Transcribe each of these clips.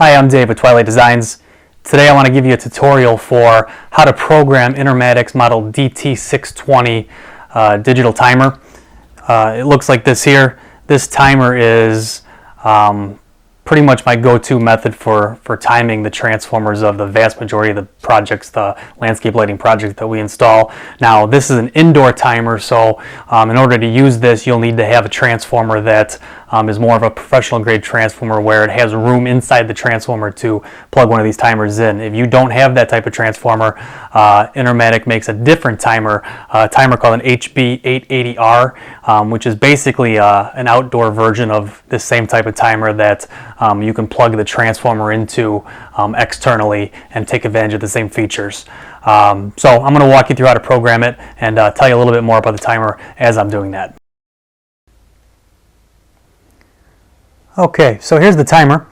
Hi, I'm Dave with Twilight Designs. Today I want to give you a tutorial for how to program Intermatic's model DT620 digital timer. It looks like this here. This timer is pretty much my go-to method for timing the transformers of the vast majority of the projects, the landscape lighting projects that we install. Now this is an indoor timer, so in order to use this you'll need to have a transformer that is more of a professional grade transformer where it has room inside the transformer to plug one of these timers in. If you don't have that type of transformer, Intermatic makes a different timer, a timer called an HB880R, which is basically an outdoor version of this same type of timer that you can plug the transformer into externally and take advantage of the same features. So I'm going to walk you through how to program it and tell you a little bit more about the timer as I'm doing that. Okay, so here's the timer.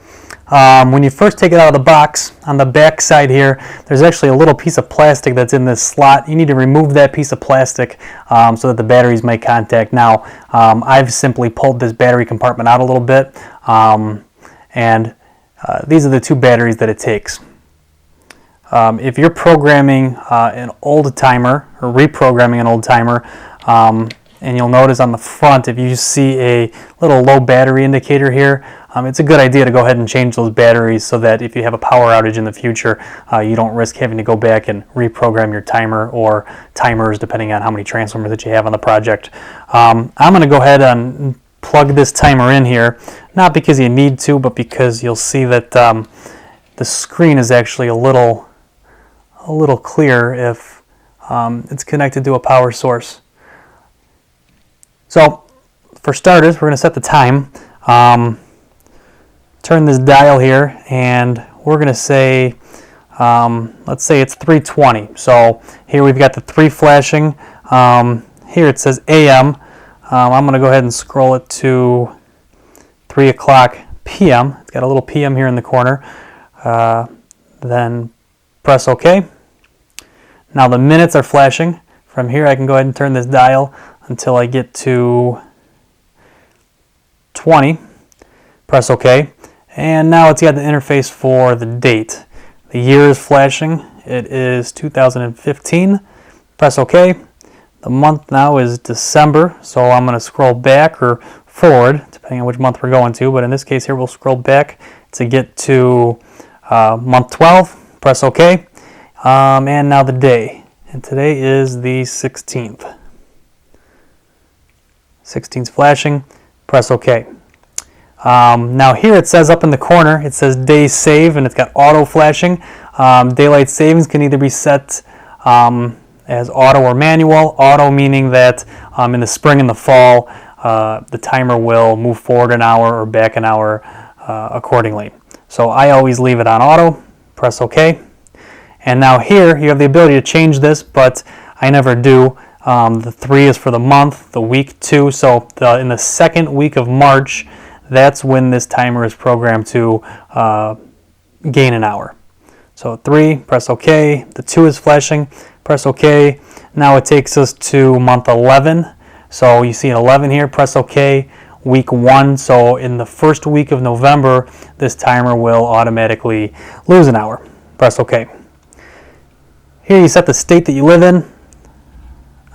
When you first take it out of the box, on the back side here, there's actually a little piece of plastic that's in this slot. You need to remove that piece of plastic so that the batteries make contact. Now, I've simply pulled this battery compartment out a little bit, and these are the two batteries that it takes. If you're programming an old timer, or reprogramming an old timer, and you'll notice on the front, if you see a little low battery indicator here, it's a good idea to go ahead and change those batteries so that if you have a power outage in the future, you don't risk having to go back and reprogram your timer or timers depending on how many transformers that you have on the project. I'm going to go ahead and plug this timer in here, not because you need to, but because you'll see that the screen is actually a little clearer if it's connected to a power source. So, for starters, we're going to set the time. Turn this dial here, and we're going to say, let's say it's 3:20. So here we've got the 3 flashing. Here it says AM. I'm going to go ahead and scroll it to 3 o'clock PM. It's got a little PM here in the corner. Then press OK. Now the minutes are flashing. From here I can go ahead and turn this dial until I get to 20. Press OK. And now it's got the interface for the date. The year is flashing. It is 2015. Press OK. The month now is December, so I'm going to scroll back or forward, depending on which month we're going to. But in this case here, we'll scroll back to get to month 12. Press OK. And now the day. And today is the 16th. 16's flashing. Press OK. Now here it says up in the corner, it says day save, and it's got auto flashing. Daylight savings can either be set as auto or manual. Auto meaning that in the spring and the fall, the timer will move forward an hour or back an hour accordingly. So I always leave it on auto. Press OK. And now here you have the ability to change this, but I never do. The 3 is for the month, the week 2. So in the second week of March, that's when this timer is programmed to gain an hour. So 3, press OK. The 2 is flashing. Press OK. Now it takes us to month 11. So you see an 11 here. Press OK. Week 1. So in the first week of November, this timer will automatically lose an hour. Press OK. Here you set the state that you live in.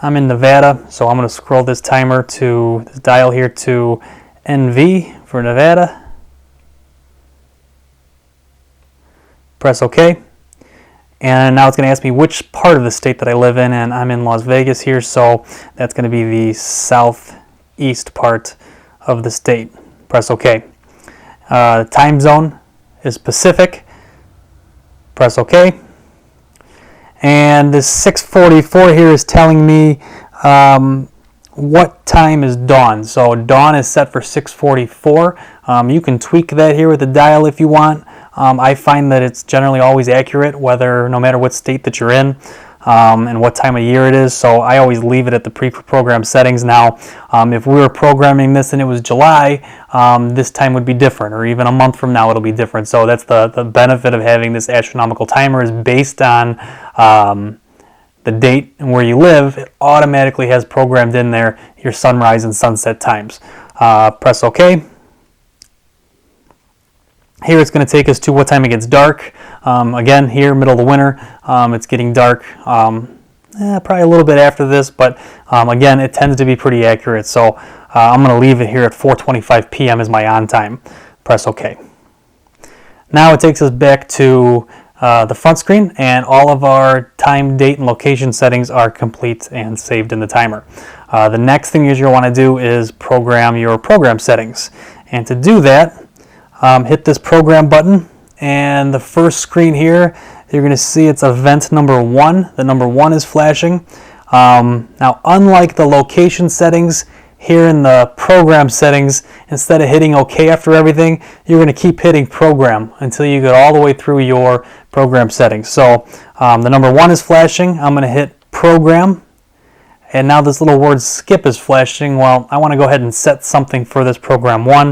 I'm in Nevada, so I'm going to scroll this timer to this dial here to NV for Nevada. Press OK. And now it's going to ask me which part of the state that I live in, and I'm in Las Vegas here, so that's going to be the southeast part of the state. Press OK. Time zone is Pacific. Press OK. And this 6:44 here is telling me what time is dawn. So dawn is set for 6:44. You can tweak that here with the dial if you want. I find that it's generally always accurate, no matter what state that you're in and what time of year it is. So I always leave it at the pre-programmed settings. Now, if we were programming this and it was July, this time would be different, or even a month from now it'll be different. So that's the benefit of having this astronomical timer, is based on the date and where you live. It automatically has programmed in there your sunrise and sunset times. Press OK. Here it's going to take us to what time it gets dark. Again, here, middle of the winter, it's getting dark probably a little bit after this, but again, it tends to be pretty accurate. So I'm going to leave it here at 4:25 p.m. as my on time. Press OK. Now it takes us back to the front screen, and all of our time, date, and location settings are complete and saved in the timer. The next thing you're going to want to do is program your program settings. And to do that, hit this program button, and the first screen here, you're going to see it's event number 1. The number 1 is flashing. Now, unlike the location settings, here in the program settings, instead of hitting OK after everything, you're going to keep hitting program until you get all the way through your program settings. So the number 1 is flashing. I'm going to hit program. And now this little word skip is flashing. Well, I want to go ahead and set something for this program 1.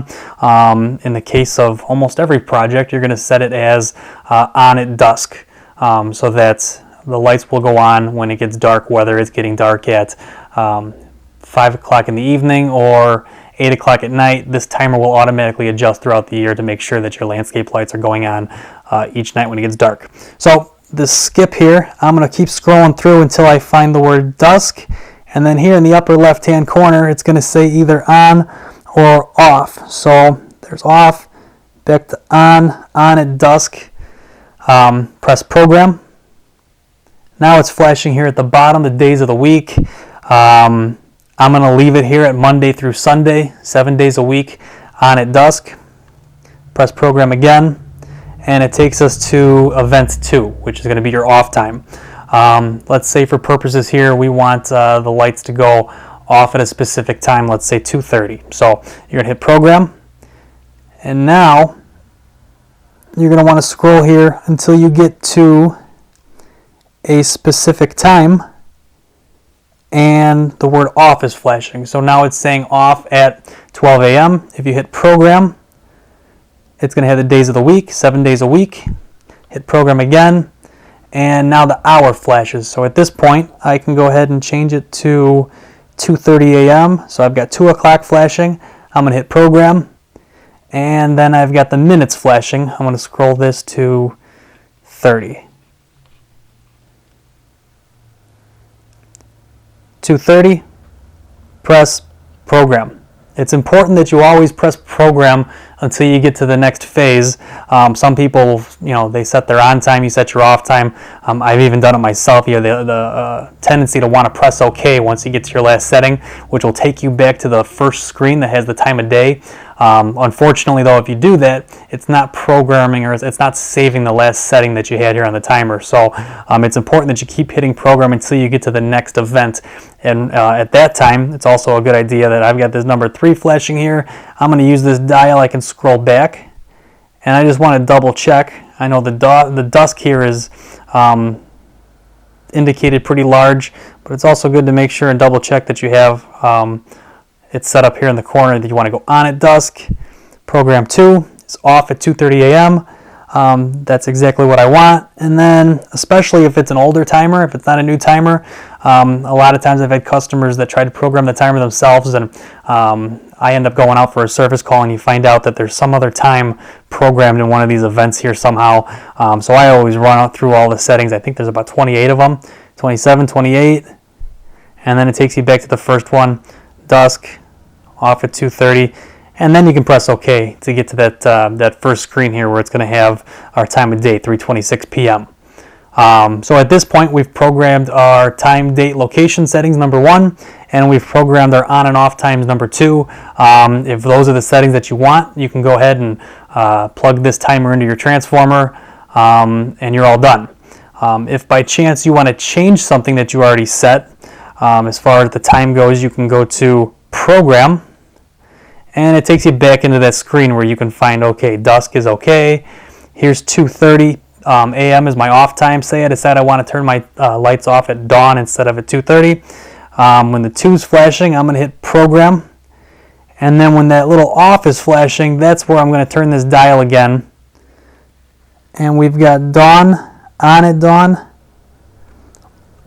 In the case of almost every project, you're going to set it as on at dusk, so that the lights will go on when it gets dark, whether it's getting dark at 5 o'clock in the evening or 8 o'clock at night. This timer will automatically adjust throughout the year to make sure that your landscape lights are going on each night when it gets dark. So this skip here, I'm going to keep scrolling through until I find the word dusk. And then here in the upper left-hand corner, it's going to say either on or off. So there's off, back to on at dusk. Press program. Now it's flashing here at the bottom, the days of the week. I'm going to leave it here at Monday through Sunday, 7 days a week, on at dusk. Press program again, and it takes us to event 2, which is going to be your off time. Let's say for purposes here, we want the lights to go off at a specific time, let's say 2:30. So you're going to hit program, and now you're going to want to scroll here until you get to a specific time, and the word off is flashing. So now it's saying off at 12 a.m. If you hit program, it's going to have the days of the week, 7 days a week. Hit program again, and now the hour flashes. So at this point, I can go ahead and change it to 2:30 a.m. So I've got 2 o'clock flashing. I'm going to hit program, and then I've got the minutes flashing. I'm going to scroll this to 30. 2:30, press program. It's important that you always press program until you get to the next phase. Some people, they set their on time, you set your off time. I've even done it myself. You have the tendency to want to press OK once you get to your last setting, which will take you back to the first screen that has the time of day. Unfortunately, though, if you do that, it's not programming, or it's not saving the last setting that you had here on the timer. So it's important that you keep hitting program until you get to the next event. And at that time, it's also a good idea that I've got this number 3 flashing here. I'm going to use this dial. I can scroll back, and I just want to double check. I know the dusk here is indicated pretty large, but it's also good to make sure and double check that you have it's set up here in the corner that you want to go on at dusk. Program 2 is off at 2:30 a.m. That's exactly what I want. And then, especially if it's an older timer, if it's not a new timer, a lot of times I've had customers that try to program the timer themselves, and I end up going out for a service call, and you find out that there's some other time programmed in one of these events here somehow. So I always run out through all the settings. I think there's about 28 of them, 27, 28, and then it takes you back to the first one, dusk, off at 2:30, and then you can press OK to get to that first screen here where it's going to have our time of day, 3:26 p.m. So at this point, we've programmed our time, date, location settings, number 1, and we've programmed our on and off times, number 2. If those are the settings that you want, you can go ahead and plug this timer into your transformer, and you're all done. If by chance you want to change something that you already set, as far as the time goes, you can go to program, and it takes you back into that screen where you can find, okay, dusk is okay. Here's 2:30 a.m. is my off time. Say I decide I want to turn my lights off at dawn instead of at 2:30. When the 2's flashing, I'm going to hit program, and then when that little off is flashing, that's where I'm going to turn this dial again, and we've got dawn, on at dawn,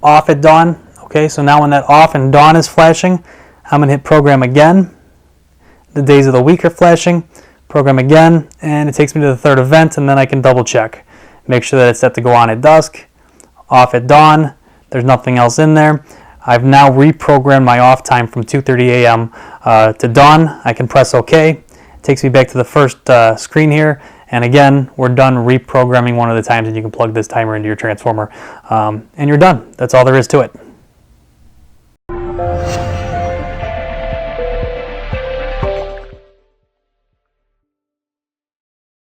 off at dawn. Okay, so now when that off and dawn is flashing, I'm going to hit program again. The days of the week are flashing. program again, and it takes me to the third event, and then I can double check. Make sure that it's set to go on at dusk, off at dawn. There's nothing else in there. I've now reprogrammed my off time from 2:30 a.m. To dawn. I can press OK. It takes me back to the first screen here, and again, we're done reprogramming one of the times, and you can plug this timer into your transformer, and you're done. That's all there is to it.